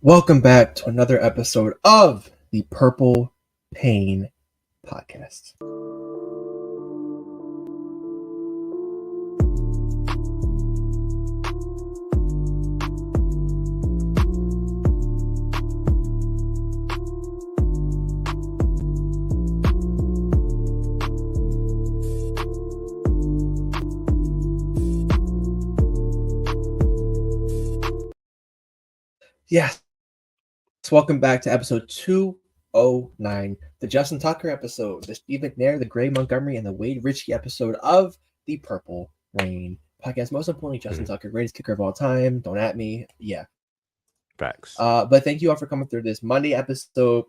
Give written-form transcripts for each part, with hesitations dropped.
Welcome back to another episode of the Purple Pain Podcast. Yes. Welcome back to episode 209, the Justin Tucker episode, the Steve McNair, the Gray Montgomery, and the Wade Ritchie episode of the Purple Rain Podcast. Most importantly, Justin Tucker, greatest kicker of all time. Don't at me. Yeah. Facts. But thank you all for coming through this Monday episode,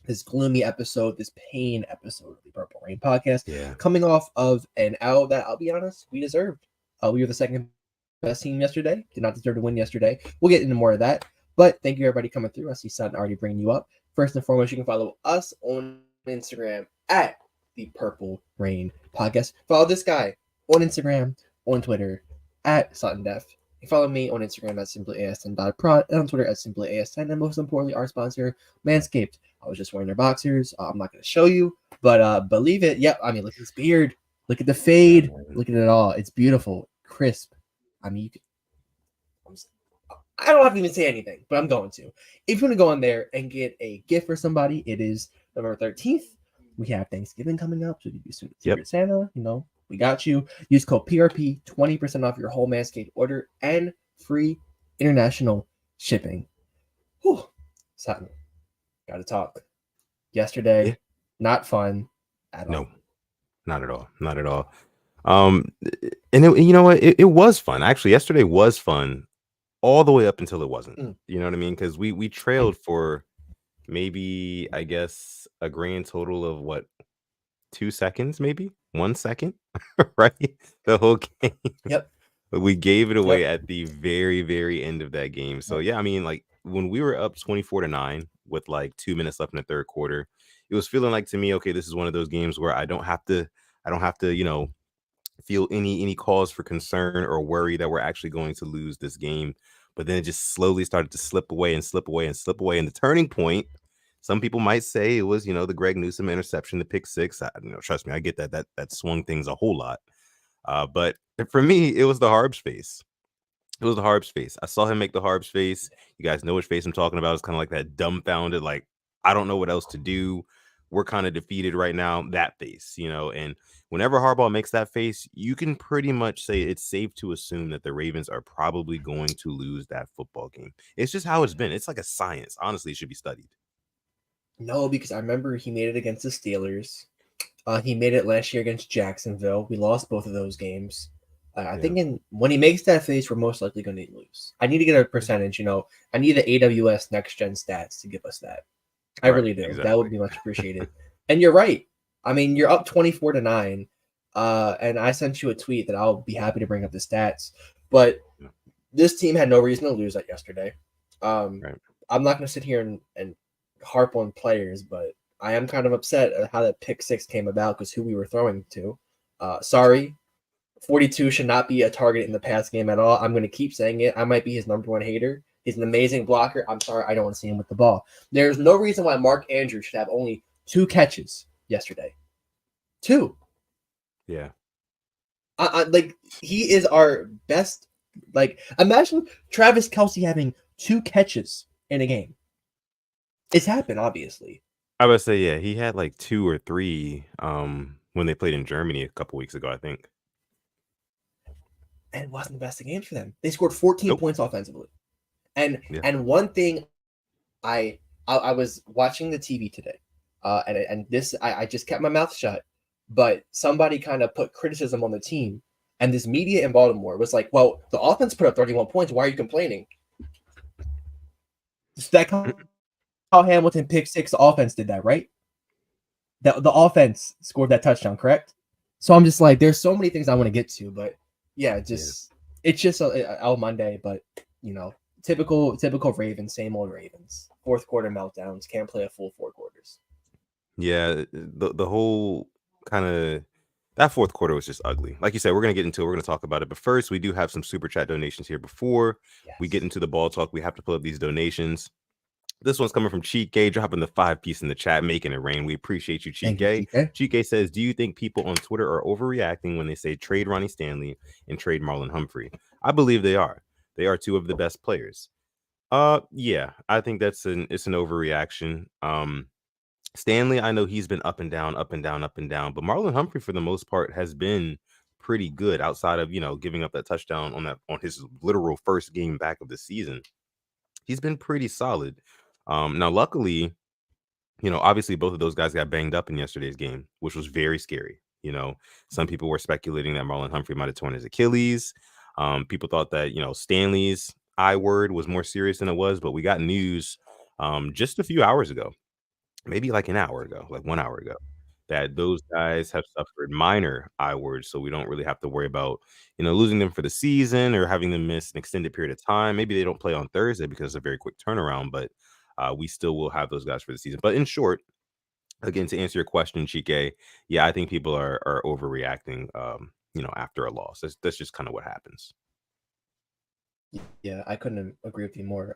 this gloomy episode, this pain episode of the Purple Rain Podcast. Yeah. Coming off of an L that, I'll be honest, we deserved. We were the second best team yesterday. Did not deserve to win yesterday. We'll get into more of that. But thank you, everybody, coming through. I see Sutton already bringing you up. First and foremost, you can follow us on Instagram at the Purple Rain Podcast. Follow this guy on Instagram, on Twitter, at Sutton Def. You follow me on Instagram at simplyas10.prod and on Twitter at simplyas10. And most importantly, our sponsor, Manscaped. I was just wearing their boxers. I'm not going to show you, but believe it. Yep. I mean, look at his beard. Look at the fade. Look at it all. It's beautiful. Crisp. I mean, I don't have to even say anything, but I'm going to. If you want to go on there and get a gift for somebody, it is November 13th. We have Thanksgiving coming up, so you do Secret Santa. You know, we got you. Use code PRP, 20% off your whole Manscaped order and free international shipping. Whew. Sutton, got to talk. Yesterday, not fun at all. No, not at all. Not at all. And you know what? It was fun. Actually, yesterday was fun. All the way up until it wasn't. You know what I mean? Because we trailed for maybe, I guess, a grand total of what, 2 seconds, maybe 1 second, right? The whole game. Yep. But we gave it away at the very, very end of that game. So yeah, I mean, like when we were up 24-9 with like 2 minutes left in the third quarter, it was feeling like to me, okay, this is one of those games where I don't have to, you know, feel any cause for concern or worry that we're actually going to lose this game. But then it just slowly started to slip away and slip away and slip away. And the turning point, some people might say it was, you know, the Greg Newsome interception, the pick six. Trust me, I get that swung things a whole lot. But for me, it was the Harbs face. It was the Harbs face. I saw him make the Harbs face. You guys know which face I'm talking about. It's kind of like that dumbfounded, like, I don't know what else to do. We're kind of defeated right now. That face, you know, and whenever Harbaugh makes that face, you can pretty much say it's safe to assume that the Ravens are probably going to lose that football game. It's just how it's been. It's like a science. Honestly, it should be studied. No, because I remember he made it against the Steelers. He made it last year against Jacksonville. We lost both of those games. I think when he makes that face, we're most likely going to lose. I need to get a percentage. You know, I need the AWS Next Gen Stats to give us that. I really do. Exactly. That would be much appreciated. And you're right. I mean, you're up 24-9. And I sent you a tweet that I'll be happy to bring up the stats. But this team had no reason to lose that yesterday. I'm not going to sit here and harp on players, but I am kind of upset at how that pick six came about because who we were throwing to. Sorry, 42 should not be a target in the pass game at all. I'm going to keep saying it. I might be his number one hater. He's an amazing blocker. I'm sorry, I don't want to see him with the ball. There's no reason why Mark Andrews should have only 2 catches yesterday. 2. Yeah. Like, he is our best. Like, imagine Travis Kelce having 2 catches in a game. It's happened, obviously. I would say, yeah, he had like 2 or 3 when they played in Germany a couple weeks ago, I think. And it wasn't the best of games for them. They scored 14 points offensively. And one thing, I was watching the TV today, and this I just kept my mouth shut. But somebody kind of put criticism on the team, and this media in Baltimore was like, "Well, the offense put up 31 points. Why are you complaining?" That how Hamilton pick six, the offense did that, right? The offense scored that touchdown, correct? So I'm just like, there's so many things I want to get to, but it's just a Monday, but you know. Typical Ravens, same old Ravens. Fourth quarter meltdowns, can't play a full 4 quarters. Yeah, the whole kind of that fourth quarter was just ugly. Like you said, we're going to get into it. We're going to talk about it. But first, we do have some super chat donations here. Before we get into the ball talk, we have to pull up these donations. This one's coming from Cheat Gay, dropping the 5-piece in the chat, making it rain. We appreciate you, Cheat Thank you, Gay. TK. Cheat Gay says, do you think people on Twitter are overreacting when they say trade Ronnie Stanley and trade Marlon Humphrey? I believe they are. They are two of the best players. Yeah, I think it's an overreaction. Stanley, I know he's been up and down, up and down, up and down, but Marlon Humphrey, for the most part, has been pretty good outside of, giving up that touchdown on his literal first game back of the season. He's been pretty solid. Now, luckily, obviously both of those guys got banged up in yesterday's game, which was very scary. Some people were speculating that Marlon Humphrey might have torn his Achilles. People thought that, Stanley's I word was more serious than it was, but we got news just a few hours ago, maybe like an hour ago, like 1 hour ago, that those guys have suffered minor I words. So we don't really have to worry about, losing them for the season or having them miss an extended period of time. Maybe they don't play on Thursday because it's a very quick turnaround, but we still will have those guys for the season. But in short, again, to answer your question, Chike, yeah, I think people are overreacting, after a loss. That's just kind of what happens. Yeah, I couldn't agree with you more.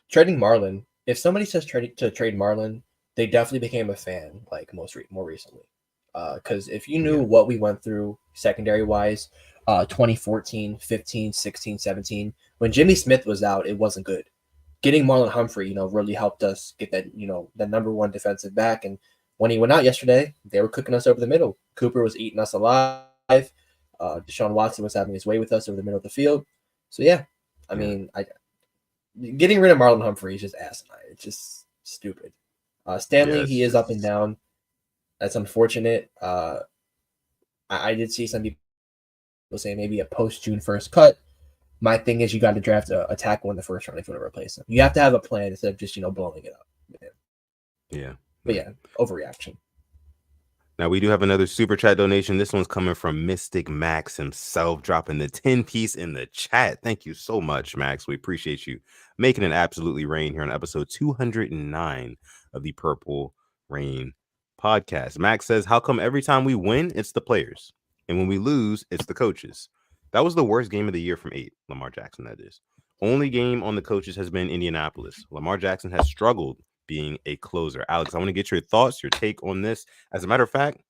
Trading Marlon, if somebody says trade Marlon, they definitely became a fan like more recently. Because if you knew what we went through secondary wise, 2014, 15, 16, 17, when Jimmy Smith was out, it wasn't good. Getting Marlon Humphrey, really helped us get that, the number one defensive back. And when he went out yesterday, they were cooking us over the middle. Cooper was eating us alive. Deshaun Watson was having his way with us over the middle of the field. So yeah, I mean, getting rid of Marlon Humphrey is just asinine. It's just stupid. Stanley, he is up and down. That's unfortunate. I did see some people say maybe a post June 1st cut. My thing is you got to draft a tackle in the first round if you want to replace him. You have to have a plan instead of just blowing it up. Yeah. But yeah, overreaction. Now, we do have another super chat donation. This one's coming from Mystic Max himself, dropping the 10-piece in the chat. Thank you so much, Max. We appreciate you making it absolutely rain here on episode 209 of the Purple Rain podcast. Max says, how come every time we win, it's the players, and when we lose, it's the coaches? That was the worst game of the year from 8, Lamar Jackson, that is. Only game on the coaches has been Indianapolis. Lamar Jackson has struggled being a closer. Alex, I want to get your thoughts, your take on this. As a matter of fact,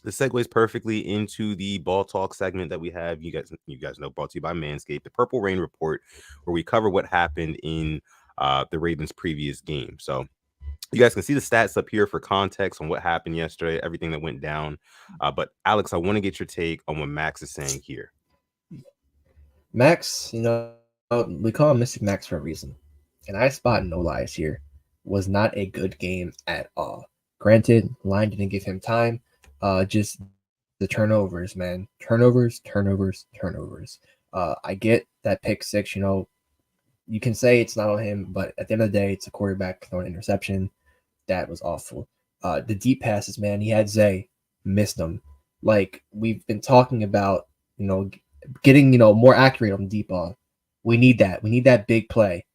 this segues perfectly into the ball talk segment that we have. You guys know, brought to you by Manscaped, the Purple Rain Report, where we cover what happened in the Ravens' previous game. So you guys can see the stats up here for context on what happened yesterday, everything that went down. But Alex, I want to get your take on what Max is saying here. Max, we call him Mystic Max for a reason. And I spot no lies here. Was not a good game at all. Granted, line didn't give him time. Just the turnovers, man. Turnovers. I get that pick six, you can say it's not on him, but at the end of the day, it's a quarterback throwing an interception. That was awful. The deep passes, man. He had Zay, missed them. Like we've been talking about, getting more accurate on the deep ball. We need that. We need that big play.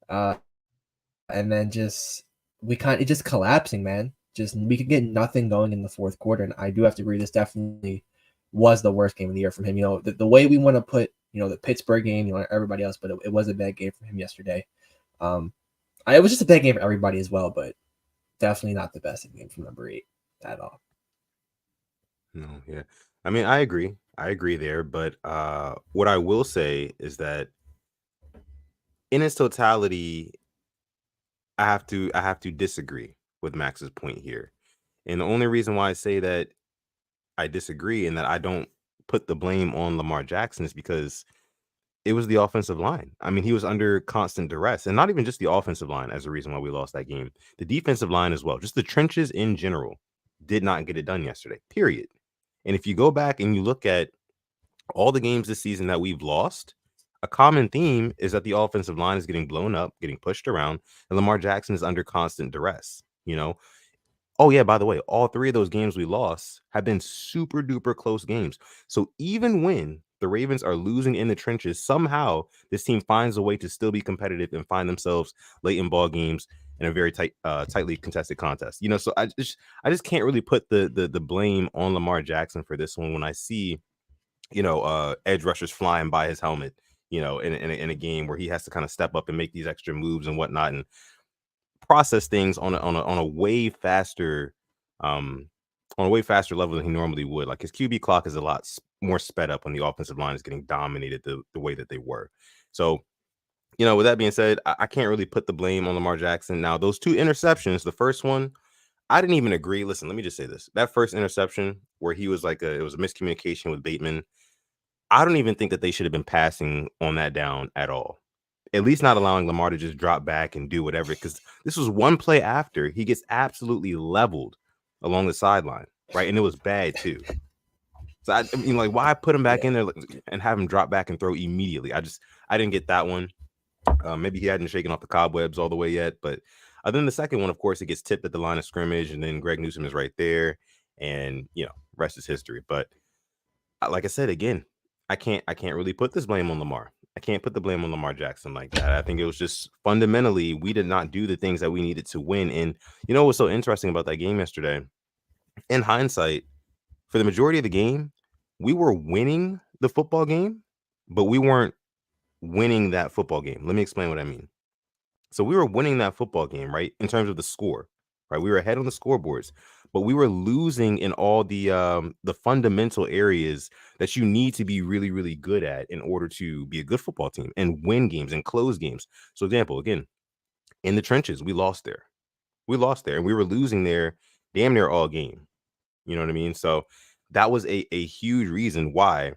And then it just collapsing, man. Just we could get nothing going in the fourth quarter, and I do have to agree. This definitely was the worst game of the year from him. The way we want to put the Pittsburgh game, everybody else, but it was a bad game for him yesterday. It was just a bad game for everybody as well, but definitely not the best game from number 8 at all. No, yeah. I mean, I agree there, but what I will say is that in its totality, I have to disagree with Max's point here. And the only reason why I say that I disagree and that I don't put the blame on Lamar Jackson is because it was the offensive line. I mean, he was under constant duress, and not even just the offensive line as a reason why we lost that game. The defensive line as well, just the trenches in general, did not get it done yesterday, period. And if you go back and you look at all the games this season that we've lost, a common theme is that the offensive line is getting blown up, getting pushed around, and Lamar Jackson is under constant duress. Oh, yeah, by the way, all 3 of those games we lost have been super duper close games. So even when the Ravens are losing in the trenches, somehow this team finds a way to still be competitive and find themselves late in ball games in a very tightly contested contest. So I just can't really put the blame on Lamar Jackson for this one when I see, edge rushers flying by his helmet, in a game where he has to kind of step up and make these extra moves and whatnot. And process things on a way faster level than he normally would. Like his QB clock is a lot more sped up when the offensive line is getting dominated the way that they were. So, with that being said, I can't really put the blame on Lamar Jackson. Now, those 2 interceptions, the first one, I didn't even agree. Listen, let me just say this. That first interception where he was like it was a miscommunication with Bateman. I don't even think that they should have been passing on that down at all. At least not allowing Lamar to just drop back and do whatever, because this was one play after he gets absolutely leveled along the sideline, right? And it was bad too. So I mean, like, why put him back in there and have him drop back and throw immediately? I didn't get that one. Maybe he hadn't shaken off the cobwebs all the way yet, but then the second one, of course, it gets tipped at the line of scrimmage, and then Greg Newsome is right there, and rest is history. But like I said again, I can't really put this blame on Lamar. I can't put the blame on Lamar Jackson like that. I think it was just fundamentally we did not do the things that we needed to win. And what's so interesting about that game yesterday? In hindsight, for the majority of the game, we were winning the football game, but we weren't winning that football game. Let me explain what I mean. So we were winning that football game, right? In terms of the score, right? We were ahead on the scoreboards, but we were losing in all the fundamental areas that you need to be really, really good at in order to be a good football team and win games and close games. So example, again, in the trenches, we lost there. And we were losing there damn near all game. You know what I mean? So that was a huge reason why,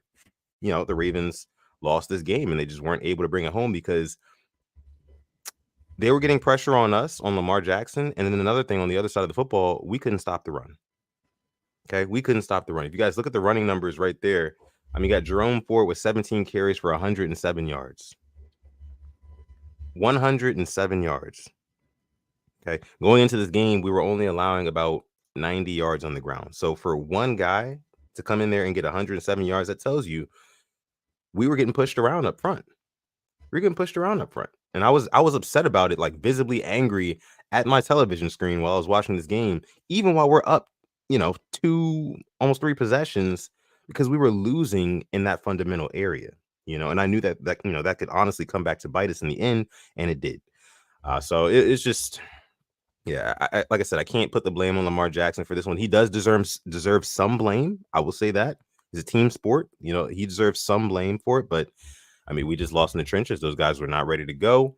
the Ravens lost this game, and they just weren't able to bring it home because they were getting pressure on us, on Lamar Jackson. And then another thing, on the other side of the football, we couldn't stop the run. Okay, we couldn't stop the run. If you guys look at the running numbers right there, you got Jerome Ford with 17 carries for 107 yards. 107 yards. Okay, going into this game, we were only allowing about 90 yards on the ground. So for one guy to come in there and get 107 yards, that tells you we were getting pushed around up front. And I was upset about it, like visibly angry at my television screen while I was watching this game, even while we're up, 2, almost 3 possessions, because we were losing in that fundamental area, and I knew that that could honestly come back to bite us in the end, and it did. So it's just, yeah, like I said, I can't put the blame on Lamar Jackson for this one. He does deserve some blame. I will say that. It's a team sport. He deserves some blame for it, but we just lost in the trenches. Those guys were not ready to go.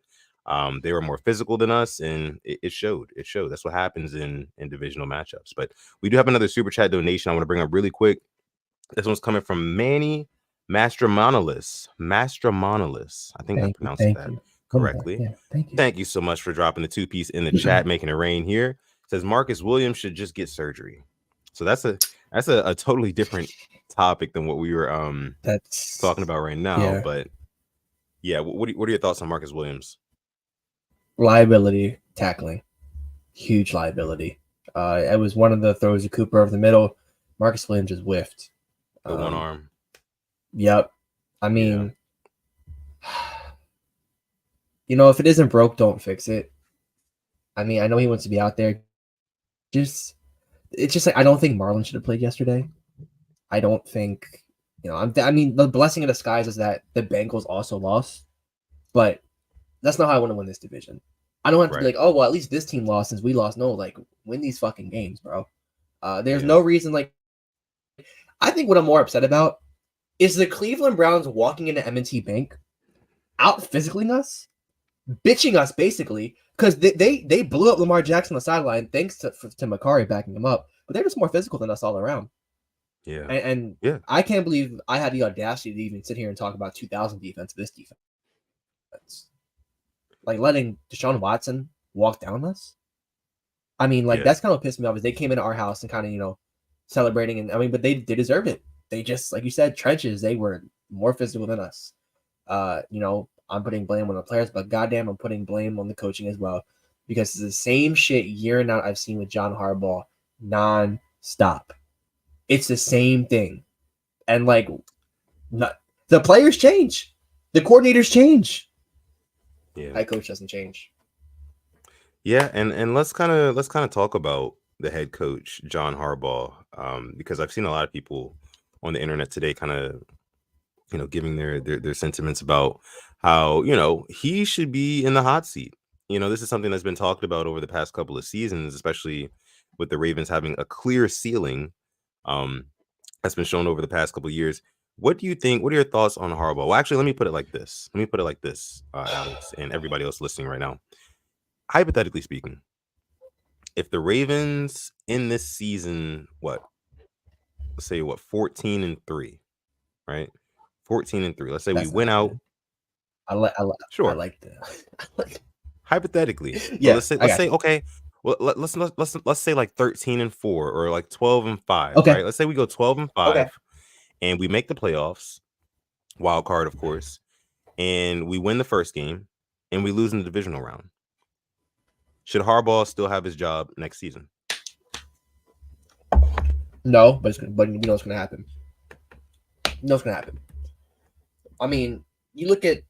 They were more physical than us, and it showed. That's what happens in divisional matchups. But we do have another super chat donation I want to bring up really quick. This one's coming from Manny Mastromonalis. I think I pronounced that correctly. Yeah, thank you. Thank you so much for dropping the 2-piece in the chat, making it rain here. It says Marcus Williams should just get surgery. So that's a totally different topic than what we were talking about right now. Yeah. But yeah, what are your thoughts on Marcus Williams? Liability tackling, huge liability. It was one of the throws to Cooper over the middle. Marcus Williams just whiffed. The one arm. Yep. If it isn't broke, don't fix it. I know he wants to be out there. It's just like I don't think Marlon should have played yesterday. I don't think the blessing in disguise is that the Bengals also lost, but that's not how I want to win this division. I don't have to be like, oh well, at least this team lost since we lost. No, like win these fucking games, bro. There's no reason. Like, I think what I'm more upset about is the Cleveland Browns walking into M&T Bank, out physically us, bitching us basically because they blew up Lamar Jackson on the sideline thanks to Makari backing him up, but they're just more physical than us all around. Yeah, and I can't believe I had the audacity to even sit here and talk about 2000 defense. This defense, like letting Deshaun Watson walk down us. That's kind of what pissed me off is they came into our house and kind of celebrating, and but they deserve it. They just, like you said, trenches. They were more physical than us. I'm putting blame on the players, but goddamn, I'm putting blame on the coaching as well because it's the same shit year and out I've seen with John Harbaugh non-stop. It's the same thing. And the players change. The coordinators change. Yeah. Head coach doesn't change. Yeah, and let's kind of talk about the head coach, John Harbaugh, because I've seen a lot of people on the internet today kind of giving their sentiments about how he should be in the hot seat. this is something that's been talked about over the past couple of seasons, especially with the Ravens having a clear ceiling. That's been shown over the past couple of years. What do you think? What are your thoughts on Harbaugh? Well, actually, let me put it like this. Alex, and everybody else listening right now. Hypothetically speaking, if the Ravens in this season, let's say 14-3, right? 14-3. Let's say we That's win not out. good. I Sure. like that. Hypothetically, but Yeah, let's say I got you. okay. Well, let's say like 13-4 or like 12-5, Okay. right? Let's say we go 12 and Okay. 5 and we make the playoffs, wild card, of course, and we win the first game and we lose in the divisional round. Should Harbaugh still have his job next season? No, but you know what's gonna happen. You know what's gonna happen. I mean, you look at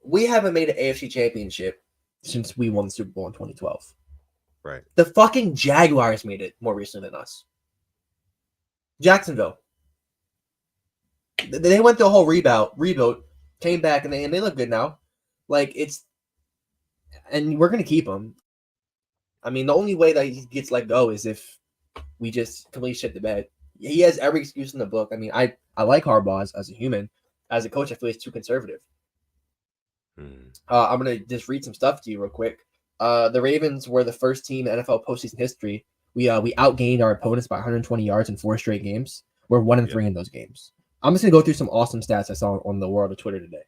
we haven't made an AFC championship since we won the Super Bowl in 2012. Right. The fucking Jaguars made it more recently than us. Jacksonville. They went through a whole rebuild, came back, and they look good now. Like and we're gonna keep him. I mean, the only way that he gets let go is if we just completely shit the bed. He has every excuse in the book. I mean, I like Harbaugh as a human. As a coach, I feel he's too conservative. I'm gonna just read some stuff to you real quick. The Ravens were the first team in NFL postseason history. We outgained our opponents by 120 yards in 4 straight games. We're 1-3 in those games. I'm just gonna go through some awesome stats I saw on the world of Twitter today.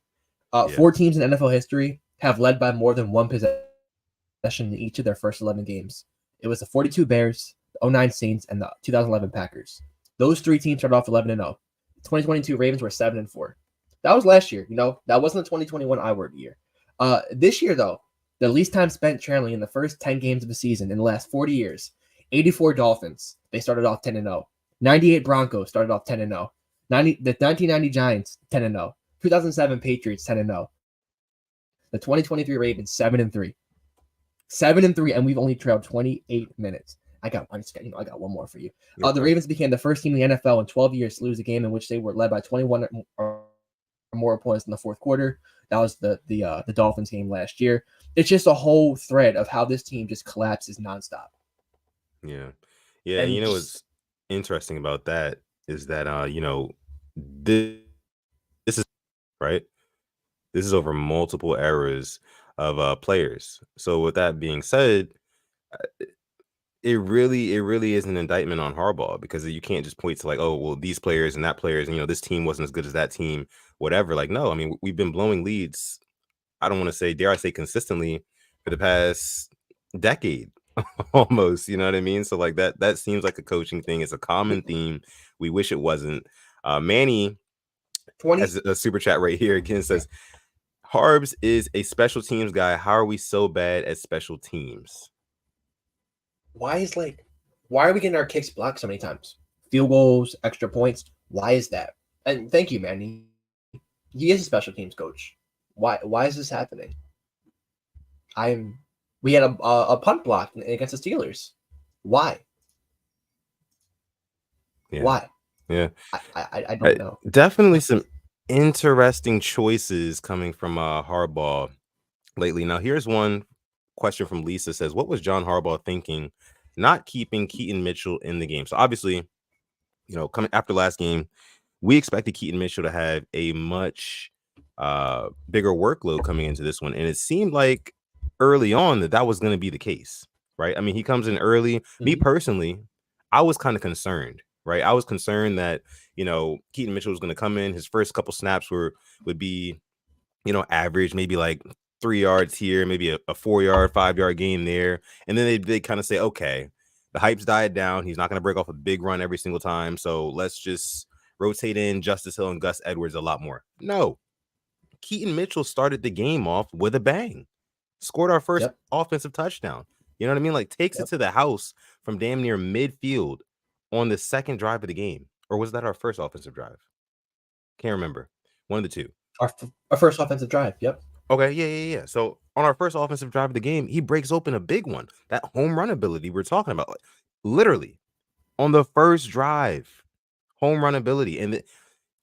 4 teams in NFL history have led by more than one possession in each of their first 11 games. It was the 42 Bears, the 09 Saints, and the 2011 Packers. Those 3 teams started off 11-0. 2022 Ravens were 7-4. That was last year. That wasn't the 2021 I-word year. This year, though, the least time spent trailing in the first 10 games of the season in the last 40 years. 84 Dolphins. They started off 10-0. 98 Broncos started off 10-0. The 1990 Giants 10-0. 2007 Patriots 10-0. The 2023 Ravens 7-3. 7-3, and we've only trailed 28 minutes. I got one more for you. The Ravens became the first team in the NFL in 12 years to lose a game in which they were led by 21 or more points in the fourth quarter. That was the Dolphins game last year. It's just a whole thread of how this team just collapses nonstop. Yeah. And what's interesting about that is that this is right. This is over multiple eras of players. So with that being said, it really is an indictment on Harbaugh, because you can't just point to like, oh, well, these players and that players, and this team wasn't as good as that team, whatever. Like, no, I mean, we've been blowing leads. I don't want to say, dare I say, consistently for the past decade almost. You know what I mean? So like that seems like a coaching thing. It's a common theme. We wish it wasn't. Manny, 20 as a super chat right here again, says Harbs is a special teams guy. How are we so bad at special teams? Why are we getting our kicks blocked so many times? Field goals, extra points. Why is that? And thank you, Manny. He is a special teams coach. Why is this happening? We had a punt block against the Steelers. Why? Yeah. Why? Yeah. I don't know. Definitely some interesting choices coming from Harbaugh lately. Now, here's one question from Lisa. Says, what was John Harbaugh thinking not keeping Keaton Mitchell in the game? So obviously, coming after last game, we expected Keaton Mitchell to have a much bigger workload coming into this one. And it seemed like early on that was going to be the case, right? I mean, he comes in early. Mm-hmm. Me personally, I was kind of concerned, right? I was concerned that, Keaton Mitchell was going to come in. His first couple snaps would be, average, maybe like 3 yards here, maybe a 4-yard, 5-yard gain there. And then they kind of say, okay, the hype's died down. He's not going to break off a big run every single time. So let's just rotate in Justice Hill and Gus Edwards a lot more. No. Keaton Mitchell started the game off with a bang. Scored our first offensive touchdown. You know what I mean? Like takes it to the house from damn near midfield on the second drive of the game. Or was that our first offensive drive? Can't remember. One of the two. Our first offensive drive. Yep. Okay, yeah. So on our first offensive drive of the game, he breaks open a big one. That home run ability we're talking about, like, literally on the first drive, home run ability. And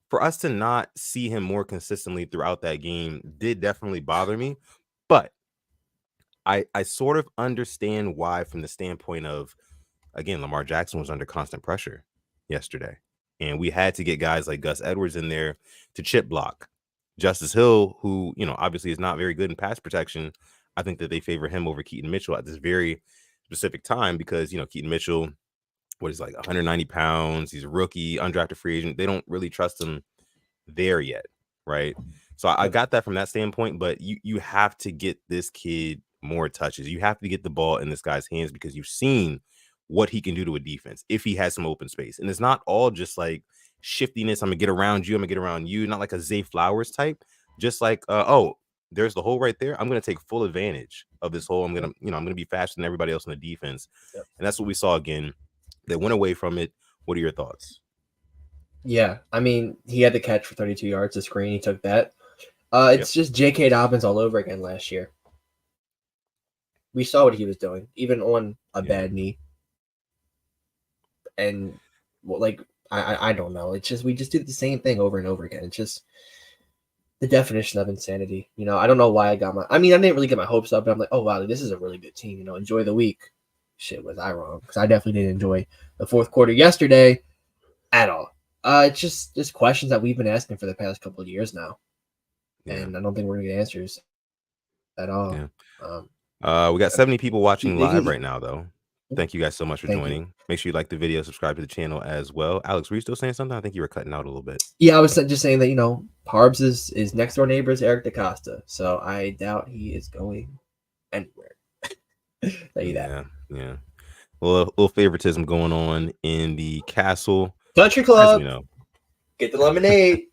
for us to not see him more consistently throughout that game did definitely bother me. But I sort of understand why from the standpoint of, again, Lamar Jackson was under constant pressure yesterday. And we had to get guys like Gus Edwards in there to chip block. Justice Hill, who, obviously is not very good in pass protection, I think that they favor him over Keaton Mitchell at this very specific time because, Keaton Mitchell, what is like 190 pounds, he's a rookie, undrafted free agent. They don't really trust him there yet, right? So I got that from that standpoint, but you have to get this kid more touches. You have to get the ball in this guy's hands because you've seen what he can do to a defense if he has some open space. And it's not all just like shiftiness. I'm gonna get around you. I'm gonna get around you. Not like a Zay Flowers type. Just like, there's the hole right there. I'm gonna take full advantage of this hole. I'm gonna be faster than everybody else in the defense. And that's what we saw again. They went away from it. What are your thoughts? Yeah, I mean, he had the catch for 32 yards, the screen. He took that. It's just J.K. Dobbins all over again last year. We saw what he was doing, even on a bad knee. And, I don't know. It's just we just do the same thing over and over again. It's just the definition of insanity. I don't know why I didn't really get my hopes up, but I'm like, oh, wow, this is a really good team. Enjoy the week. Shit, was I wrong? Because I definitely didn't enjoy the fourth quarter yesterday at all. It's just questions that we've been asking for the past couple of years now. And I don't think we're going to get answers at all. We got 70 people watching live right now, though. Thank you guys so much for joining. Make sure you like the video, subscribe to the channel as well. Alex, were you still saying something? I think you were cutting out a little bit. Yeah, I was just saying that, Harbs is next door neighbor is Eric DaCosta. So I doubt he is going anywhere. Tell you that. Yeah. Well, a little favoritism going on in the Castle Country Club. As we know. Get the lemonade.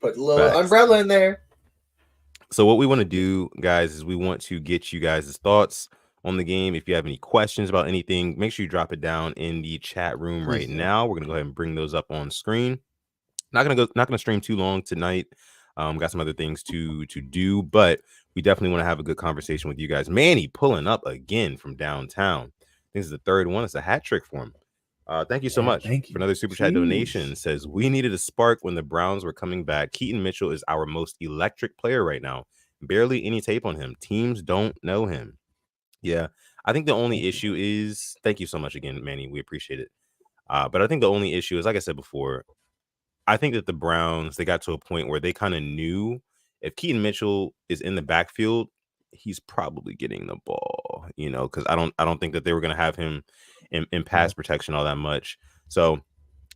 Put the little umbrella in there. So what we want to do, guys, is we want to get you guys' thoughts on the game. If you have any questions about anything, make sure you drop it down in the chat room right now. We're gonna go ahead and bring those up on screen. Not gonna stream too long tonight. Got some other things to do, but we definitely want to have a good conversation with you guys. Manny pulling up again from downtown. I think this is the third one. It's a hat trick for him. Thank you so much for another super chat donation. Says we needed a spark when the Browns were coming back. Keaton Mitchell is our most electric player right now. Barely any tape on him. Teams don't know him. Yeah, I think the only issue is, thank you so much again, Manny. We appreciate it. But I think the only issue is, like I said before, I think that the Browns, they got to a point where they kind of knew if Keaton Mitchell is in the backfield, he's probably getting the ball, because I don't think that they were going to have him in pass protection all that much. So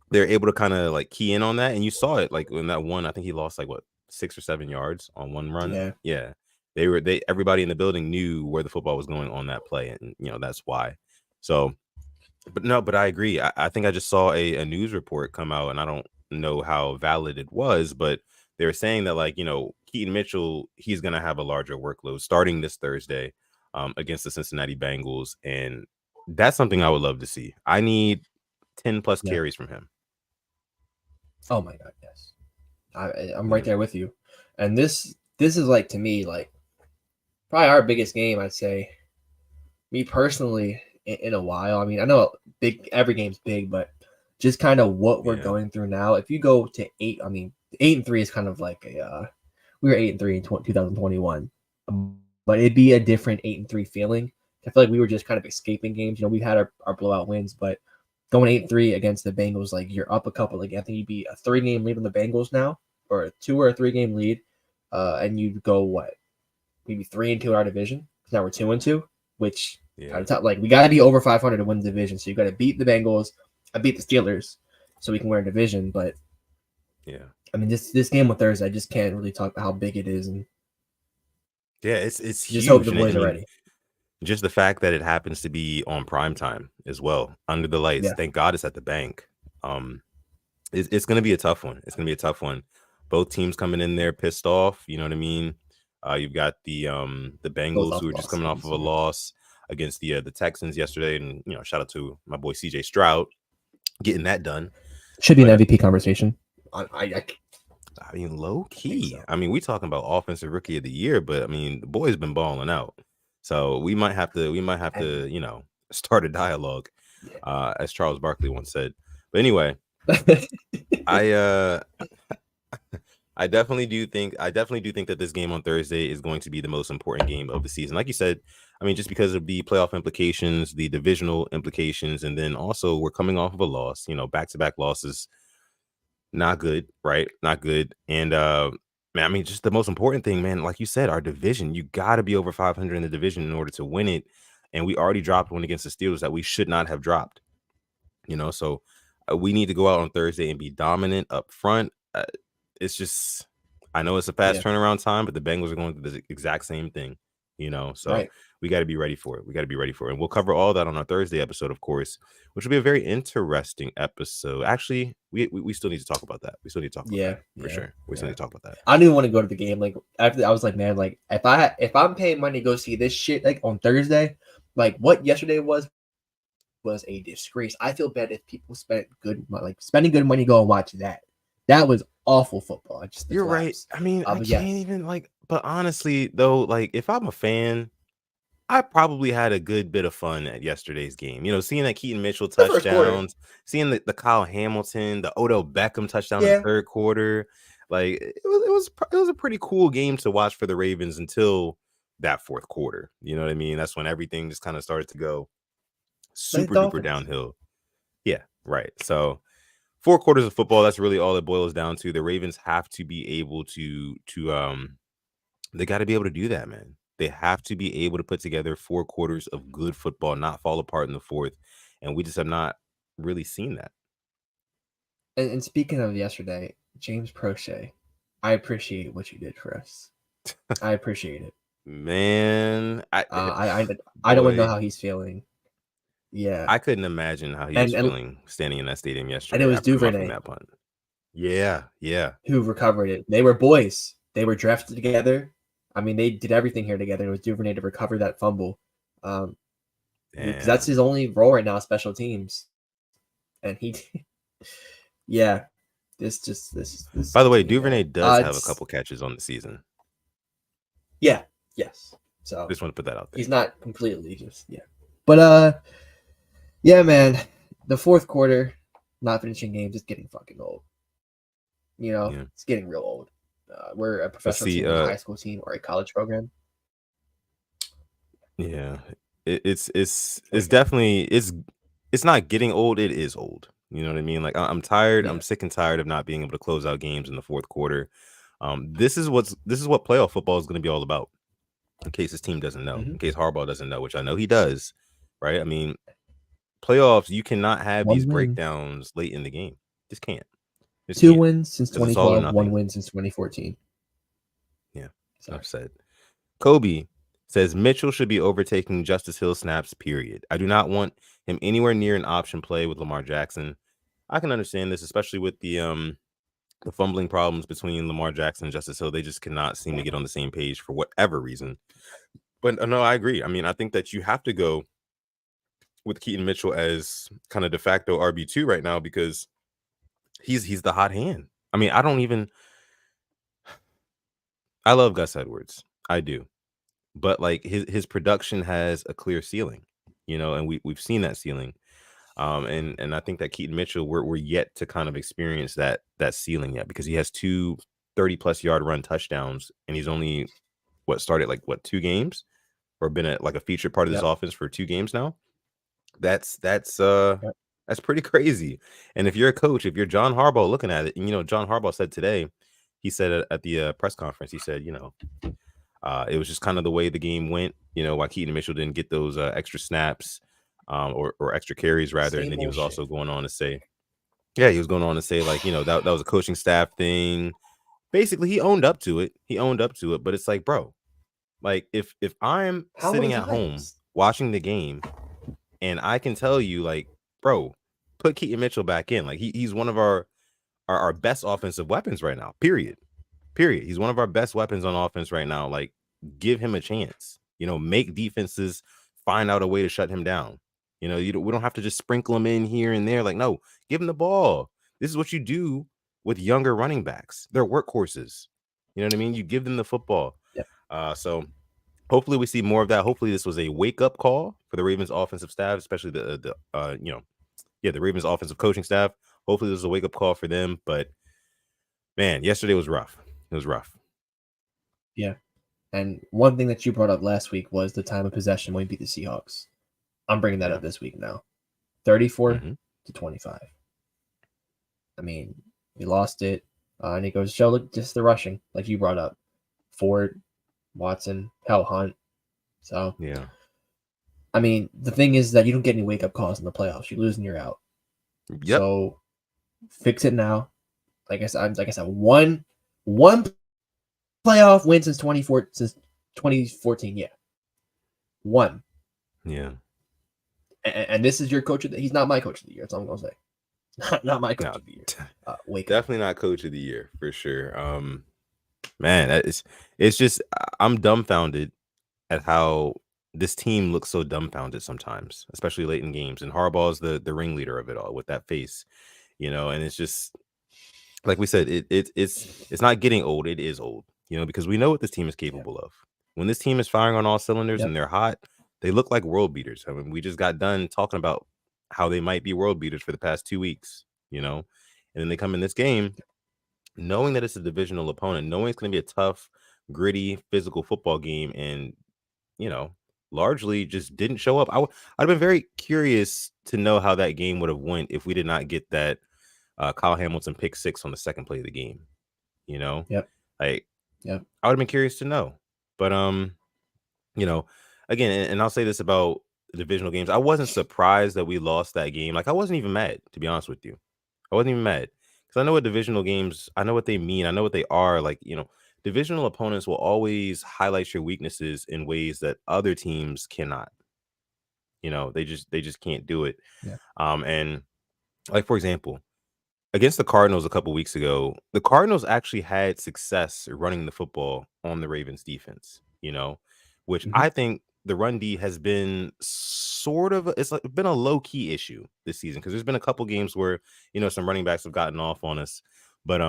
they're able to kind of like key in on that. And you saw it like in that one, I think he lost like 6 or 7 yards on one run. Yeah. Everybody in the building knew where the football was going on that play. And, that's why. So, but I agree. I think I just saw a news report come out, and I don't know how valid it was, but they were saying that Keaton Mitchell, he's going to have a larger workload starting this Thursday against the Cincinnati Bengals. And that's something I would love to see. I need 10 plus carries from him. Oh my God. Yes. I'm right there with you. And this is to me, probably our biggest game, I'd say, me personally, in a while. I mean, I know every game's big, but just kind of what we're going through now. If you go to 8-3 is kind of like we were 8-3 in 2021, but it'd be a different 8-3 feeling. I feel like we were just kind of escaping games. We had our blowout wins, but going 8-3 against the Bengals, you're up a couple. I think you'd be a 3-game lead on the Bengals now, or a 2 or a 3-game lead, and you'd go maybe 3-2 in our division. Now we're 2-2, which kind of tough. We got to be over 500 to win the division. So you got to beat the Bengals, beat the Steelers, so we can win a division. But I mean, this game on Thursday, I just can't really talk about how big it is, and it's just huge. hope the boys are ready. Just the fact that it happens to be on prime time as well, under the lights. Thank God it's at the bank. It's going to be a tough one. It's going to be a tough one. Both teams coming in there pissed off. You know what I mean? You've got the Bengals who are just coming off of a loss against the Texans yesterday, and shout out to my boy CJ Stroud getting that done. Should be an MVP conversation. I mean, low key. So. I mean, we talking about offensive rookie of the year, but I mean, the boy's been balling out. So we might have to, start a dialogue, as Charles Barkley once said. But anyway, I definitely do think that this game on Thursday is going to be the most important game of the season. Like you said, I mean, just because of the playoff implications, the divisional implications, and then also we're coming off of a loss, back-to-back losses. Not good, right? Not good. And man, I mean, just the most important thing, man, like you said, our division, you got to be over 500 in the division in order to win it. And we already dropped one against the Steelers that we should not have dropped. So we need to go out on Thursday and be dominant up front. It's just, I know it's a fast Yeah. turnaround time, but the Bengals are going through the exact same thing, so Right. we got to be ready for it. And we'll cover all that on our Thursday episode, of course, which will be a very interesting episode. Actually, we still need to talk about that. We still need to talk about that for sure. We still need to talk about that. I didn't want to go to the game. Like after I was like, man, like if I'm paying money to go see this shit like on Thursday, like what yesterday was a disgrace. I feel bad if people spending good money to go and watch that. That was awful football. You're right. I mean, I can't even but honestly though, like if I'm a fan, I probably had a good bit of fun at yesterday's game. Seeing that Keaton Mitchell touchdowns, seeing the Kyle Hamilton, the Odell Beckham touchdown in the third quarter. Like it was a pretty cool game to watch for the Ravens until that fourth quarter. You know what I mean? That's when everything just kind of started to go super duper downhill. Yeah, right. So 4 quarters of football, that's really all it boils down to. The Ravens have to be able to they got to be able to do that, man. They have to be able to put together 4 quarters of good football, not fall apart in the fourth. And we just have not really seen that. And speaking of yesterday, James Prochet, I appreciate what you did for us. I appreciate it. Man, I don't want to know how he's feeling. Yeah. I couldn't imagine how he was feeling standing in that stadium yesterday. And it was Duvernay. That punt. Yeah. Who recovered it. They were boys. They were drafted together. I mean, they did everything here together. It was Duvernay to recover that fumble. Because that's his only role right now, special teams. And he, yeah, this. By the way, Duvernay does have a couple catches on the season. Yeah, yes. So just want to put that out there. He's not completely but yeah, man, the fourth quarter, not finishing games, is getting fucking old. It's getting real old. We're a professional team, a high school team, or a college program. Yeah, it's definitely it's not getting old. It is old. You know what I mean? Like I'm tired. Yeah. I'm sick and tired of not being able to close out games in the fourth quarter. This is what playoff football is going to be all about. In case this team doesn't know, in case Harbaugh doesn't know, which I know he does, right? I mean, playoffs, you cannot have these breakdowns late in the game. Just can't. 2 wins since 2012, 1 win since 2014. Yeah, enough said. Kobe says Mitchell should be overtaking Justice Hill snaps, period. I do not want him anywhere near an option play with Lamar Jackson. I can understand this, especially with the fumbling problems between Lamar Jackson and Justice Hill. They just cannot seem to get on the same page for whatever reason. But no, I agree. I mean, I think that you have to go with Keaton Mitchell as kind of de facto RB2 right now because he's the hot hand. I mean, I love Gus Edwards. I do. But like his production has a clear ceiling, and we've seen that ceiling. And I think that Keaton Mitchell, we're yet to kind of experience that ceiling yet because he has 2 30+ yard run touchdowns and he's only started 2 games or been a featured part of this offense for 2 games now. That's pretty crazy. And if you're a coach, if you're John Harbaugh looking at it, and John Harbaugh said today, he said at the press conference, he said, it was just kind of the way the game went, why Keaton Mitchell didn't get those extra snaps. Or extra carries rather. And then he was also going on to say, that was a coaching staff thing. Basically, he owned up to it. But it's like, bro, like if I'm sitting at home watching the game and I can tell you, like, bro, put Keaton Mitchell back in. Like he's one of our best offensive weapons right now. Period. He's one of our best weapons on offense right now. Like, give him a chance. Make defenses find out a way to shut him down. We don't have to just sprinkle him in here and there. Like, no, give him the ball. This is what you do with younger running backs. They're workhorses. You know what I mean? You give them the football. Yeah. So hopefully we see more of that. Hopefully this was a wake-up call for the Ravens offensive staff, especially the Ravens offensive coaching staff. Hopefully this was a wake-up call for them. But man, yesterday was rough. It was rough. Yeah. And one thing that you brought up last week was the time of possession when we beat the Seahawks. I'm bringing that Yeah. up this week now. 34 Mm-hmm. to 25. I mean, we lost it. And it goes to show, look, just the rushing, like you brought up. Ford, Watson, hell, Hunt. So, Yeah. I mean, the thing is that you don't get any wake up calls in the playoffs. You lose and you're out. Yep. So, fix it now. Like I said, one playoff win since 2014. Yeah, one. Yeah. And this is your coach. He's not my coach of the year. That's all I'm gonna say. Not my coach No, of the year. Wake up. definitely not coach of the year for sure. Man, it's just I'm dumbfounded at how this team looks so dumbfounded sometimes, especially late in games. And Harbaugh's the ringleader of it all with that face, and it's just like we said, it's not getting old, it is old, because we know what this team is Yep. capable of. When this team is firing on all cylinders Yep. and they're hot, they look like world beaters. I mean, we just got done talking about how they might be world beaters for the past 2 weeks, and then they come in this game knowing that it's a divisional opponent, knowing it's going to be a tough, gritty, physical football game, and you know, largely just didn't show up. I'd have been very curious to know how that game would have went if we did not get that Kyle Hamilton pick six on the second play of the game. Yep. Like Yep. I would have been curious to know. But you know, again, and I'll say this about the divisional games. I wasn't surprised that we lost that game. Like I wasn't even mad, to be honest with you. I wasn't even mad because I know what divisional games. I know what they mean. I know what they are. Like divisional opponents will always highlight your weaknesses in ways that other teams cannot. They just can't do it. Yeah. And like for example, against the Cardinals a couple weeks ago, the Cardinals actually had success running the football on the Ravens defense, which Mm-hmm. I think the run D has been sort of it's like been a low key issue this season because there's been a couple games where some running backs have gotten off on us. But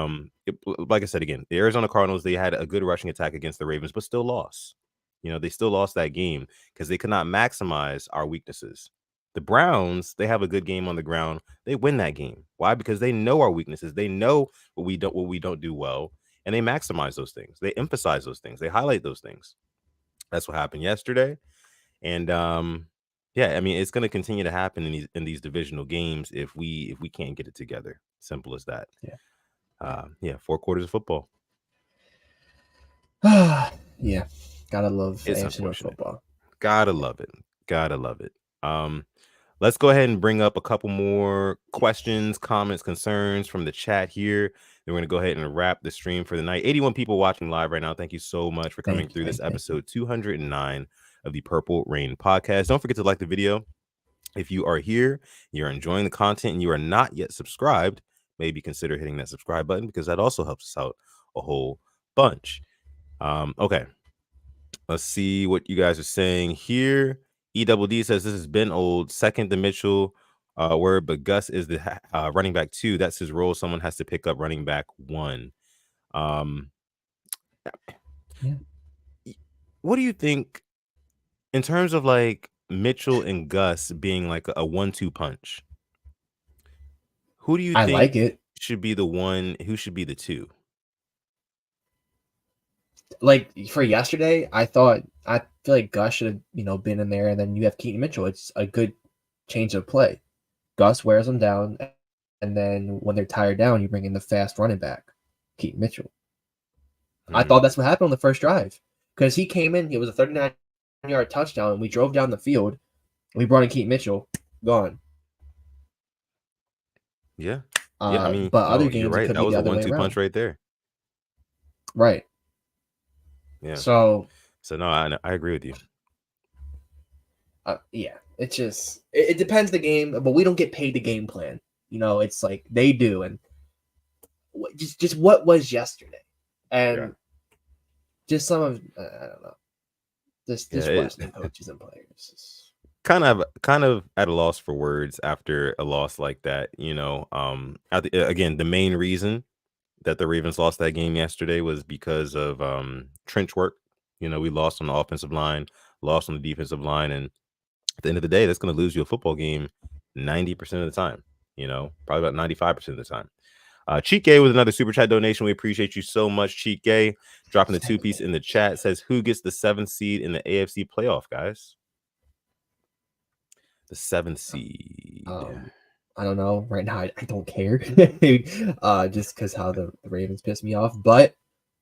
like I said again, the Arizona Cardinals, they had a good rushing attack against the Ravens, but still lost. They still lost that game because they could not maximize our weaknesses. The Browns, they have a good game on the ground. They win that game. Why? Because they know our weaknesses. They know what we don't do well, and they maximize those things. They emphasize those things. They highlight those things. That's what happened yesterday. And yeah, I mean, it's going to continue to happen in these divisional games if we can't get it together. Simple as that. Yeah, 4 quarters of football. Yeah. Gotta love It's AFC North unfortunate. football. Gotta love it. Gotta love it. Let's go ahead and bring up a couple more questions, comments, concerns from the chat here. Then we're going to go ahead and wrap the stream for the night. 81 people watching live right now. Thank you so much for coming through this episode 209 of the Purple Rain podcast. Don't forget to like the video. If you are here, you're enjoying the content, and you are not yet subscribed, maybe consider hitting that subscribe button because that also helps us out a whole bunch. Okay. Let's see what you guys are saying here. EDD says this has been old. Second to Mitchell word, but Gus is the running back 2. That's his role. Someone has to pick up running back 1. Yeah. What do you think in terms of like Mitchell and Gus being like a 1-2 punch? Who do you I think like it. should be the one? Who should be the 2? Like for yesterday, I feel like Gus should have been in there, and then you have Keaton Mitchell. It's a good change of play. Gus wears them down, and then when they're tired down, you bring in the fast running back, Keaton Mitchell. I thought that's what happened on the first drive because he came in. It was a 39-yard touchdown, and we drove down the field. We brought in Keaton Mitchell, gone. Yeah. I mean, but other no, you're games it right. could That be was the a other way 1-2 around. punch right there. Right. Yeah. So no, I agree with you. Yeah, it's just it depends the game, but we don't get paid the game plan. It's like they do, and just what was yesterday, and just some of I don't know, this Western coaches and players. Kind of at a loss for words after a loss like that. Again, the main reason that the Ravens lost that game yesterday was because of trench work. We lost on the offensive line, lost on the defensive line, and at the end of the day, that's going to lose you a football game 90% of the time. Probably about 95% of the time. Cheat Gay with another super chat donation. We appreciate you so much, Cheat Gay. Dropping the 2-piece in the chat. Says, who gets the 7th seed in the AFC playoff, guys? The 7th seed. I don't know. Right now, I don't care. Just because how the Ravens piss me off. But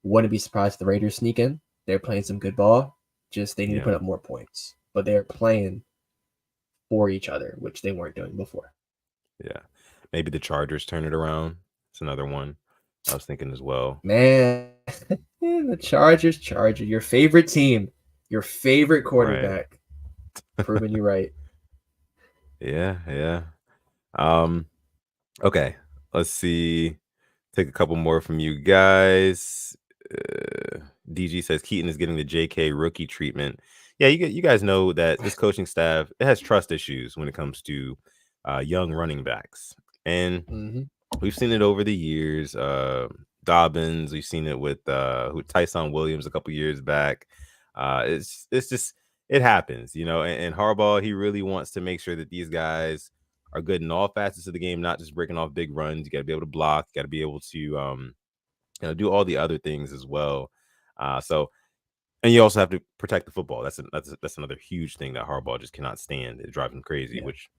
wouldn't be surprised if the Raiders sneak in. They're playing some good ball. Just they need to put up more points. But they're playing for each other, which they weren't doing before. Yeah. Maybe the Chargers turn it around. It's another one I was thinking as well. Man, the Chargers, your favorite team, your favorite quarterback, proving you right. Yeah. Okay, let's see. Take a couple more from you guys. DG says Keaton is getting the JK rookie treatment. Yeah, you guys know that this coaching staff, it has trust issues when it comes to young running backs, and we've seen it over the years. Dobbins, we've seen it with Tyson Williams a couple years back. It's just, it happens, and Harbaugh, he really wants to make sure that these guys are good in all facets of the game, not just breaking off big runs. You got to be able to block, you got to be able to do all the other things as well. And you also have to protect the football. That's another huge thing that Harbaugh just cannot stand. It drives him crazy, which,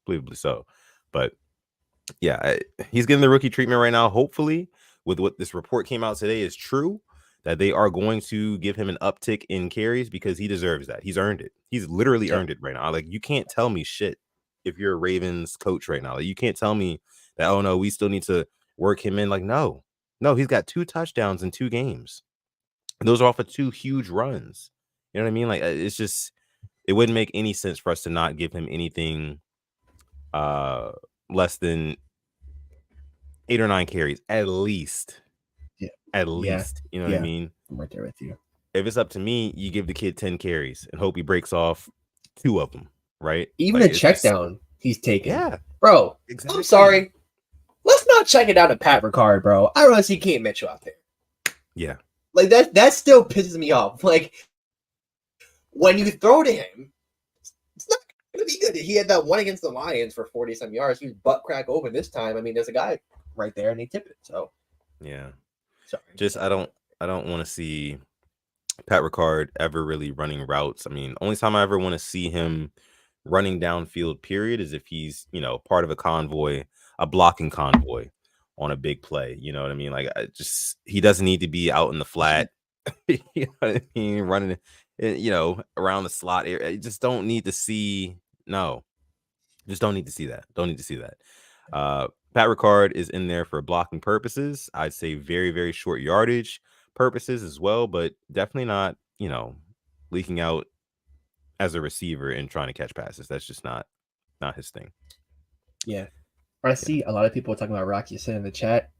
believably so. But yeah, he's getting the rookie treatment right now. Hopefully, with what this report came out today is true, that they are going to give him an uptick in carries because he deserves that. He's earned it. He's literally earned it right now. Like, you can't tell me shit if you're a Ravens coach right now. Like, you can't tell me that, oh no, we still need to work him in. Like, no, he's got 2 touchdowns in 2 games. Those are off of 2 huge runs. You know what I mean? Like, it's just, it wouldn't make any sense for us to not give him anything less than 8 or 9 carries at least. At least. You know what I mean? I'm right there with you. If it's up to me, you give the kid 10 carries and hope he breaks off 2 of them, right? Even like, a check down he's taking. Yeah. Bro, exactly. I'm sorry. Let's not check it down to Pat Ricard, bro. I don't want to see Keaton Mitchell out there. Yeah. Like, that still pisses me off. Like, when you throw to him, it's not going to be good. He had that one against the Lions for 40-some yards. He was butt crack open this time. I mean, there's a guy right there, and he tipped it. So, yeah. Sorry. Just, I don't want to see Pat Ricard ever really running routes. I mean, only time I ever want to see him running downfield, period, is if he's, part of a convoy, a blocking convoy on a big play. You know what I mean? Like, he doesn't need to be out in the flat, you know what I mean? Running, around the slot area. I just don't need to see, just don't need to see that. Don't need to see that. Pat Ricard is in there for blocking purposes. I'd say very, very short yardage purposes as well, but definitely not, leaking out as a receiver and trying to catch passes. That's just not his thing. Yeah. I see a lot of people talking about Rocky Sin in the chat.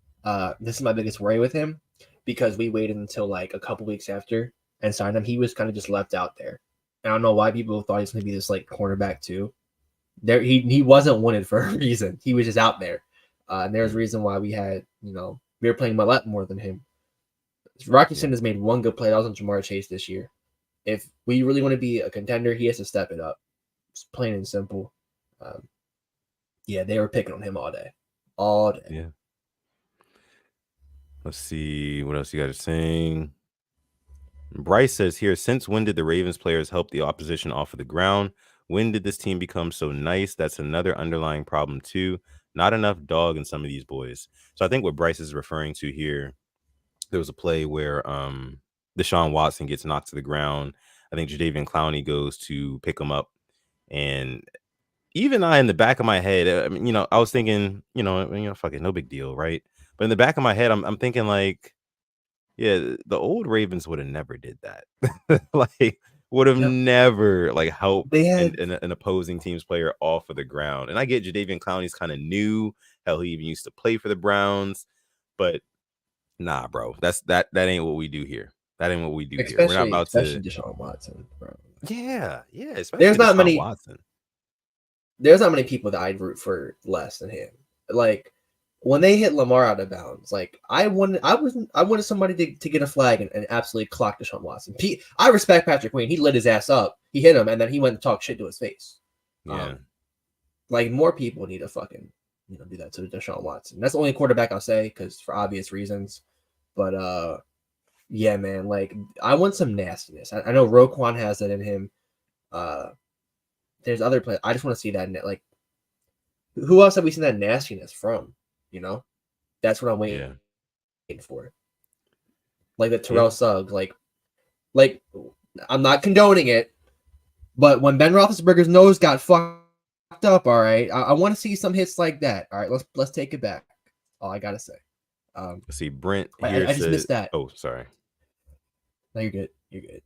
This is my biggest worry with him because we waited until like a couple weeks after and signed him. He was kind of just left out there. I don't know why people thought he was going to be this like cornerback too. He wasn't wanted for a reason. He was just out there. And there's a reason why we had, we were playing a lot more than him. Rocky Sin has made one good play. That was on Jamar Chase this year. If we really want to be a contender, he has to step it up. It's plain and simple. Yeah, they were picking on him all day. All day. Yeah. Let's see what else you guys are saying. Bryce says here, since when did the Ravens players help the opposition off of the ground? When did this team become so nice? That's another underlying problem too. Not enough dog in some of these boys. So I think what Bryce is referring to here, there was a play where Deshaun Watson gets knocked to the ground. I think Jadeveon Clowney goes to pick him up. And even in the back of my head, I mean, I was thinking, fuck it, no big deal, right? But in the back of my head, I'm thinking like, yeah, the old Ravens would have never did that. Like, would have never like helped an opposing team's player off of the ground. And I get Jadeveon Clowney's kind of new. Hell, he even used to play for the Browns. But nah, bro, that ain't what we do here. That ain't what we do here. We're not about especially Deshaun Watson, bro. Yeah. Especially there's not many Watson. There's not many people that I'd root for less than him. Like when they hit Lamar out of bounds, like I wanted somebody to get a flag and absolutely clock Deshaun Watson. I respect Patrick Queen. He lit his ass up. He hit him, and then he went and talked shit to his face. Yeah. Like more people need to fucking do that to Deshaun Watson. That's the only quarterback I'll say because for obvious reasons. But yeah, man, like I want some nastiness. I know Roquan has that in him. Uh, there's other players. I just want to see that. Like, who else have we seen that nastiness from? You know, that's what I'm waiting Yeah. for. Like the Yeah. Terrell Suggs. Like I'm not condoning it, but when Ben Roethlisberger's nose got fucked up, all right, I want to see some hits like that. All right, let's take it back. All I gotta say. Let's see. Brent I, here I just said, missed that. oh, sorry. No, you're good. You're good.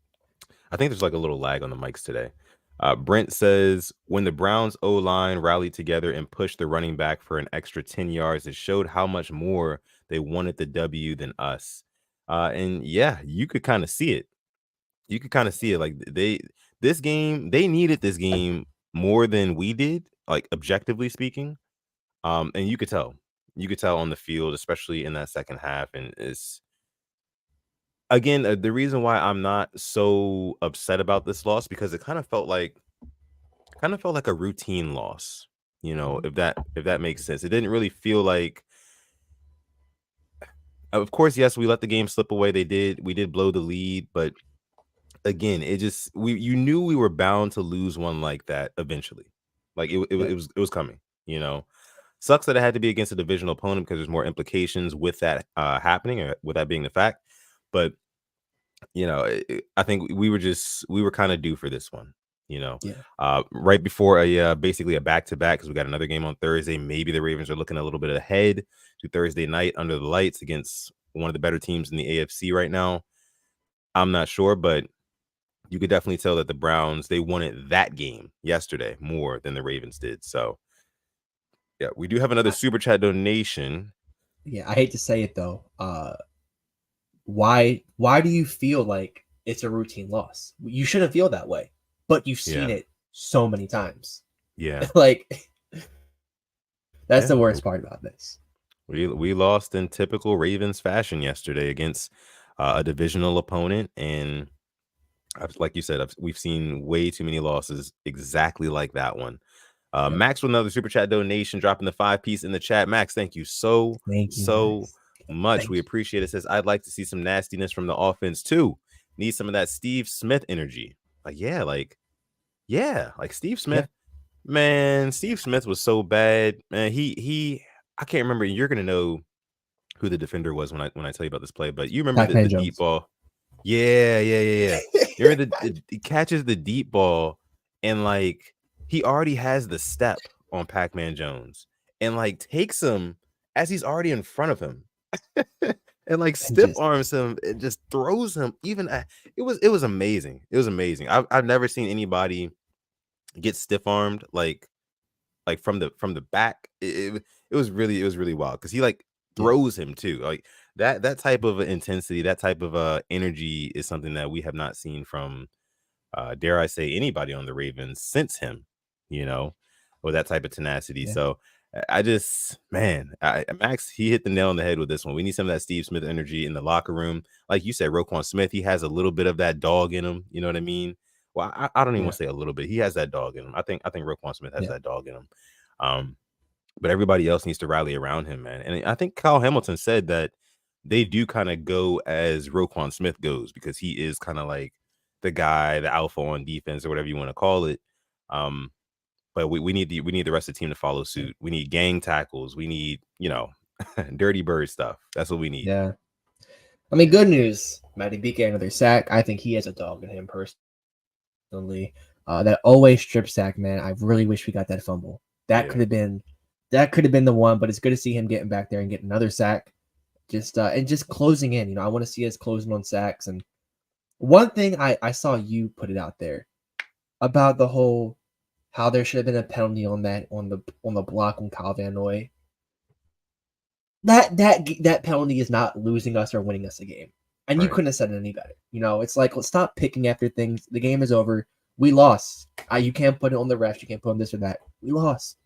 I think there's like a little lag on the mics today. Brent says, when the Browns O line rallied together and pushed the running back for an extra 10 yards, it showed how much more they wanted the W than us. And yeah, you could kind of see it. You could kind of see it. Like they needed this game more than we did, like objectively speaking. And you could tell on the field, especially in that second half. And it's, again, the reason why I'm not so upset about this loss, because it kind of felt like a routine loss, if that makes sense. It didn't really feel like, of course, yes, we let the game slip away. We did blow the lead, but again, you knew we were bound to lose one like that eventually. Like Yep. it was coming, Sucks that it had to be against a divisional opponent because there's more implications with that happening, or with that being the fact. But I think we were kind of due for this one, Yeah. right before basically a back-to-back, because we got another game on Thursday. Maybe the Ravens are looking a little bit ahead to Thursday night under the lights against one of the better teams in the AFC right now. I'm not sure, but you could definitely tell that the Browns, they wanted that game yesterday more than the Ravens did. So yeah, we do have another super chat donation. Yeah, I hate to say it though. Why do you feel like it's a routine loss? You shouldn't feel that way, but you've seen Yeah, it so many times. yeah, Like that's the yeah. worst part about this. We lost in typical Ravens fashion yesterday against a divisional opponent, and like you said, we've seen way too many losses exactly like that one. Yep. Max with another super chat donation, dropping the 5-piece in the chat. Max, thank you so Thank you, Max. much. We Thank you. appreciate it. Says, I'd like to see some nastiness from the offense too. Need some of that Steve Smith energy. Like Steve Yeah. Smith. Man, Steve Smith was so bad. Man, he I can't remember. You're gonna know who the defender was when I tell you about this play, but you remember the Pac-Man deep Jones. ball. Yeah. You remember he catches the deep ball, and like he already has the step on Pac-Man Jones, and like takes him as he's already in front of him. And like And stiff just arms him and just throws him. It was amazing. It was amazing. I've never seen anybody get stiff armed like from the back. It was really wild because he like yeah. throws him too. Like that type of intensity, that type of energy is something that we have not seen from dare I say anybody on the Ravens since him, with that type of tenacity. Yeah. So Max, he hit the nail on the head with this one. We need some of that Steve Smith energy in the locker room. Like you said, Roquan Smith, he has a little bit of that dog in him. You know what I mean? Well, I don't even want Yeah. to say a little bit. He has that dog in him. I think Roquan Smith has Yeah. that dog in him. But everybody else needs to rally around him, man. And I think Kyle Hamilton said that they do kind of go as Roquan Smith goes, because he is kind of like the guy, the alpha on defense, or whatever you want to call it. But we need the rest of the team to follow suit. We need gang tackles. We need, dirty bird stuff. That's what we need. Yeah. I mean, good news. Matty B getting another sack. I think he has a dog in him personally. That always strip sack, man. I really wish we got that fumble. That Yeah. could have been the one. But it's good to see him getting back there and getting another sack. And just closing in. I want to see us closing on sacks. And one thing I saw you put it out there about the whole how there should have been a penalty on the block on Kyle Van Noy. That penalty is not losing us or winning us a game. And you Right. couldn't have said it any better. It's like, let's stop picking after things. The game is over. We lost. You can't put it on the refs. You can't put on this or that. We lost.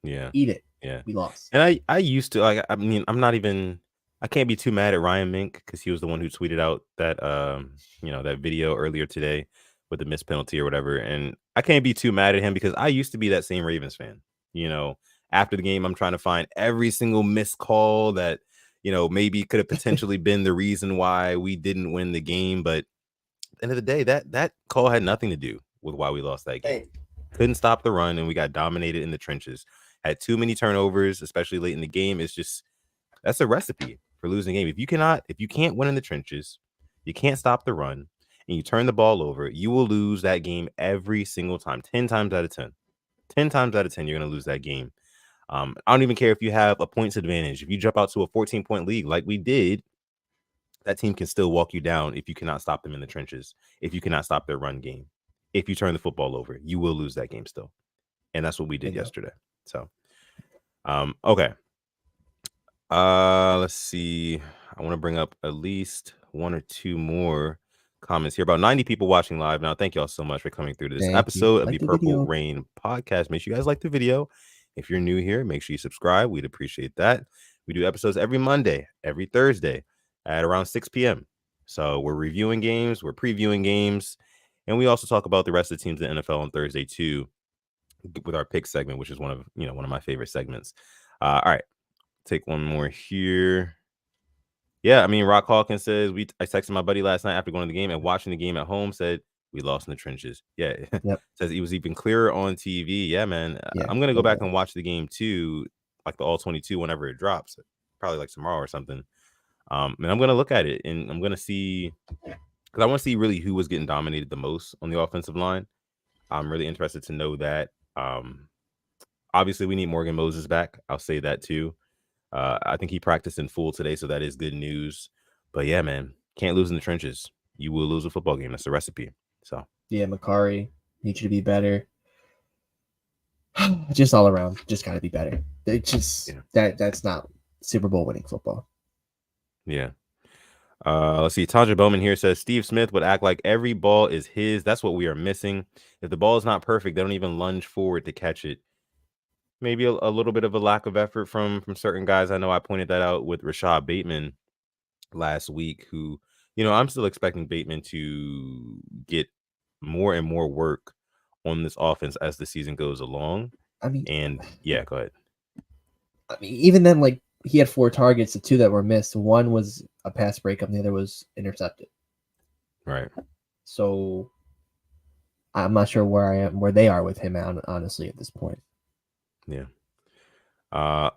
Yeah. Eat it. Yeah. We lost. And I used to, like, I mean, I can't be too mad at Ryan Mink because he was the one who tweeted out that that video earlier today with the missed penalty or whatever. And I can't be too mad at him because I used to be that same Ravens fan. after the game, I'm trying to find every single missed call that, maybe could have potentially been the reason why we didn't win the game. But at the end of the day, that call had nothing to do with why we lost that game. Hey, Couldn't stop the run, and we got dominated in the trenches. Had too many turnovers, especially late in the game. It's just, that's a recipe for losing a game. If you can't win in the trenches, you can't stop the run, and you turn the ball over, you will lose that game every single time. 10 times out of 10. 10 times out of 10, you're going to lose that game. I don't even care if you have a points advantage. If you jump out to a 14-point lead like we did, that team can still walk you down if you cannot stop them in the trenches, if you cannot stop their run game. If you turn the football over, you will lose that game still. And that's what we did yesterday. So, okay. Let's see. I want to bring up at least one or two more comments here. About 90 people watching live now. Thank y'all so much for coming through to this episode of the Purple Rain podcast. Make sure you guys like the video. If you're new here, make sure you subscribe. We'd appreciate that. We do episodes every Monday, every Thursday at around 6 p.m. So we're reviewing games, we're previewing games, and we also talk about the rest of the teams in the NFL on Thursday too, with our pick segment, which is one of my favorite segments. All right, take one more here. Yeah, I mean, Rock Hawkins says I texted my buddy last night after going to the game and watching the game at home. Said we lost in the trenches. Yeah, says it was even clearer on TV. Yeah, man, I'm gonna go back and watch the game too, like the all 22 whenever it drops, probably like tomorrow or something. And I'm gonna look at it and I'm gonna see, because I want to see really who was getting dominated the most on the offensive line. I'm really interested to know that. Obviously, we need Morgan Moses back. I'll say that too. I think he practiced in full today, so that is good news. But yeah, man, can't lose in the trenches. You will lose a football game. That's the recipe. So yeah, Makari needs you to be better. Just all around, just got to be better. It's just that's not Super Bowl winning football. Yeah. Let's see. Tanja Bowman here says Steve Smith would act like every ball is his. That's what we are missing. If the ball is not perfect, they don't even lunge forward to catch it. Maybe a little bit of a lack of effort from certain guys. I know I pointed that out with Rashad Bateman last week, who, I'm still expecting Bateman to get more and more work on this offense as the season goes along. I mean, yeah, go ahead. I mean, even then, like, he had 4 targets, the 2 that were missed. One was a pass breakup, and the other was intercepted. Right. So I'm not sure where they are with him, honestly, at this point. Yeah.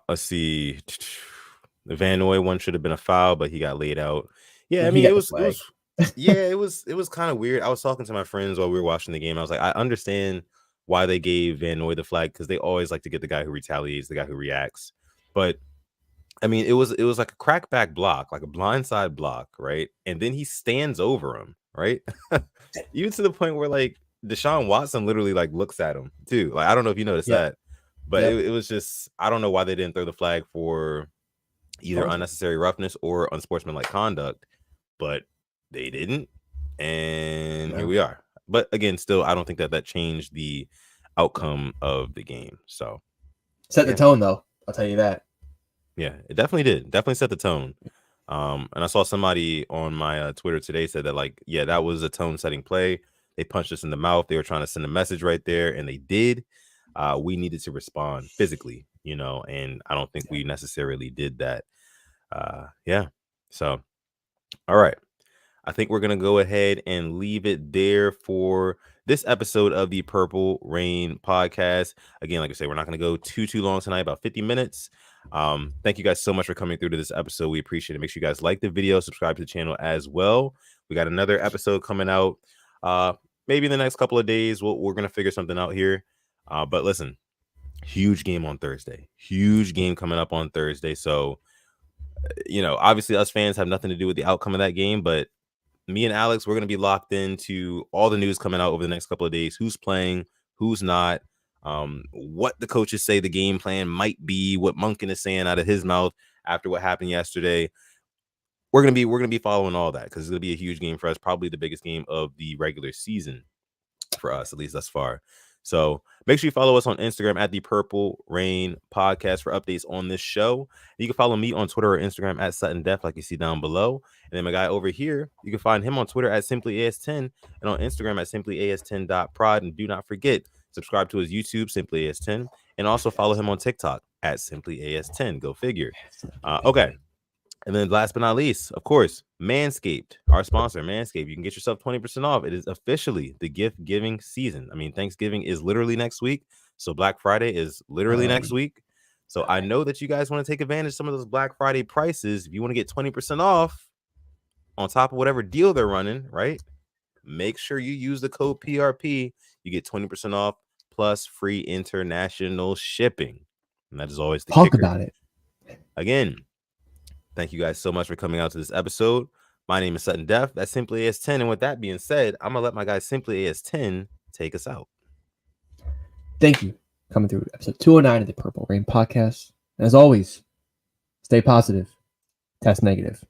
Let's see. The Van Noy one should have been a foul, but he got laid out. Yeah, I mean, it was kind of weird. I was talking to my friends while we were watching the game. I was like, I understand why they gave Van Noy the flag, because they always like to get the guy who retaliates, the guy who reacts. But I mean, it was like a crackback block, like a blindside block, right? And then he stands over him, right? Even to the point where like Deshaun Watson literally like looks at him too. Like, I don't know if you noticed that, but it was just, I don't know why they didn't throw the flag for either unnecessary roughness or unsportsmanlike conduct, but they didn't, and here we are. But again, still, I don't think that changed the outcome of the game. So set the tone, though. I'll tell you that. Yeah, it definitely did. Definitely set the tone. And I saw somebody on my Twitter today said that, like, yeah, that was a tone-setting play. They punched us in the mouth. They were trying to send a message right there, and they did. We needed to respond physically, and I don't think we necessarily did that. Yeah. So, all right. I think we're going to go ahead and leave it there for this episode of the Purple Rain podcast. Again, like I said, we're not going to go too long tonight, about 50 minutes. Thank you guys so much for coming through to this episode. We appreciate it. Make sure you guys like the video, subscribe to the channel as well. We got another episode coming out maybe in the next couple of days. We're going to figure something out here. But listen, huge game on Thursday. Huge game coming up on Thursday. So, obviously us fans have nothing to do with the outcome of that game, but me and Alex, we're going to be locked into all the news coming out over the next couple of days. Who's playing, who's not, what the coaches say the game plan might be, what Monken is saying out of his mouth after what happened yesterday. We're going to be following all that, because it's going to be a huge game for us, probably the biggest game of the regular season for us, at least thus far. So make sure you follow us on Instagram at the Purple Rain Podcast for updates on this show. You can follow me on Twitter or Instagram at Sutton Def, like you see down below. And then my guy over here, you can find him on Twitter at SimplyAS10 and on Instagram at SimplyAS10.prod. And do not forget, subscribe to his YouTube, SimplyAS10, and also follow him on TikTok at simplyas10. Go figure. Okay. And then last but not least, of course, Manscaped, our sponsor, Manscaped. You can get yourself 20% off. It is officially the gift giving season. I mean, Thanksgiving is literally next week. So Black Friday is literally next week. So I know that you guys want to take advantage of some of those Black Friday prices. If you want to get 20% off on top of whatever deal they're running, right? Make sure you use the code PRP. You get 20% off plus free international shipping. And that is always the Talk kicker. about it. Again, thank you guys so much for coming out to this episode. My name is Sutton Def. That's Simply AS10. And with that being said, I'm going to let my guy Simply AS10 take us out. Thank you. Coming through episode 209 of the Purple Rain podcast. And as always, stay positive, test negative.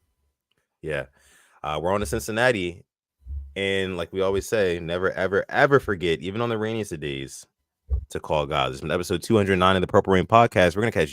Yeah. We're on to Cincinnati. And like we always say, never, ever, ever forget, even on the rainiest of days, to call God. This has been episode 209 of the Purple Rain podcast. We're going to catch